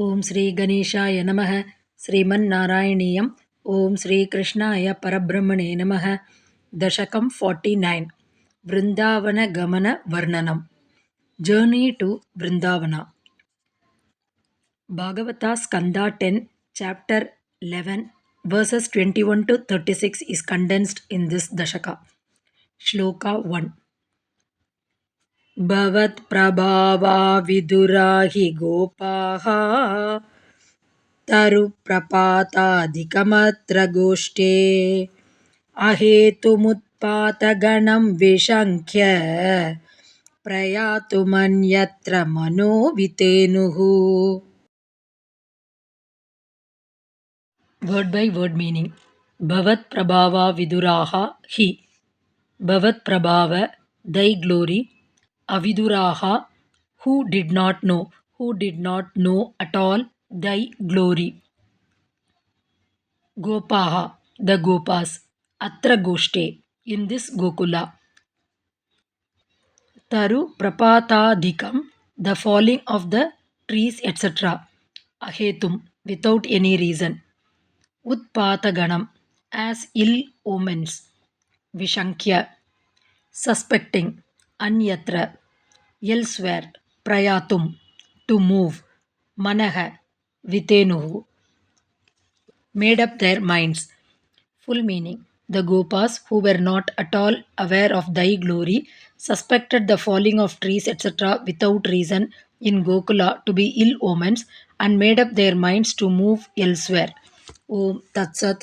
ಓಂ ಶ್ರೀ ಗಣೇಶಾಯ ನಮಃ. ಶ್ರೀಮನ್ನಾರಾಯಣೀಯಂ. ಓಂ ಶ್ರೀ ಕೃಷ್ಣಾಯ ಪರಬ್ರಹ್ಮಣೇ ನಮಃ. ದಶಕಂ 49. ವೃಂದಾವನ ಗಮನ ವರ್ಣನಂ. Journey to Vrindavan. ಭಾಗವತ ಸ್ಕಂದ 10, chapter 11, verses 21 to 36 is condensed in this dashaka. Shloka 1. ಭವತ್ ಪ್ರಭಾವಾ ವಿದುರಾಹಿ ಗೋಪಾಃ ತರು ಪ್ರಪಾತಾಧಿಕಮತ್ರ ಗೋಷ್ಠೇ ಅಹೇತುಮುತ್ಪಾತಗಣಂ ವಿಶಂಖ್ಯ ಪ್ರಯಾತುಮನ್ಯತ್ರ ಮನೋ ವಿತೇನುಃ. Word by word meaning. Bhavat Prabhava Viduraha Hi. Bhavat Prabhava, thy glory. Aviduraha, who did not know at all thy glory. Gopaha, the Gopas. Atra Goshte, in this Gokula. Taru Prapatadhikam, the falling of the trees, etc. Ahetum, without any reason. Utpataganam, as ill omens. Vishankya, suspecting. Anyatra, elsewhere. Prayatum, to move. Manaha, Vitenuhu, made up their minds. Full meaning. The Gopas, who were not at all aware of thy glory, suspected the falling of trees, etc., without reason in Gokula to be ill omens and made up their minds to move elsewhere. Om Tat Sat.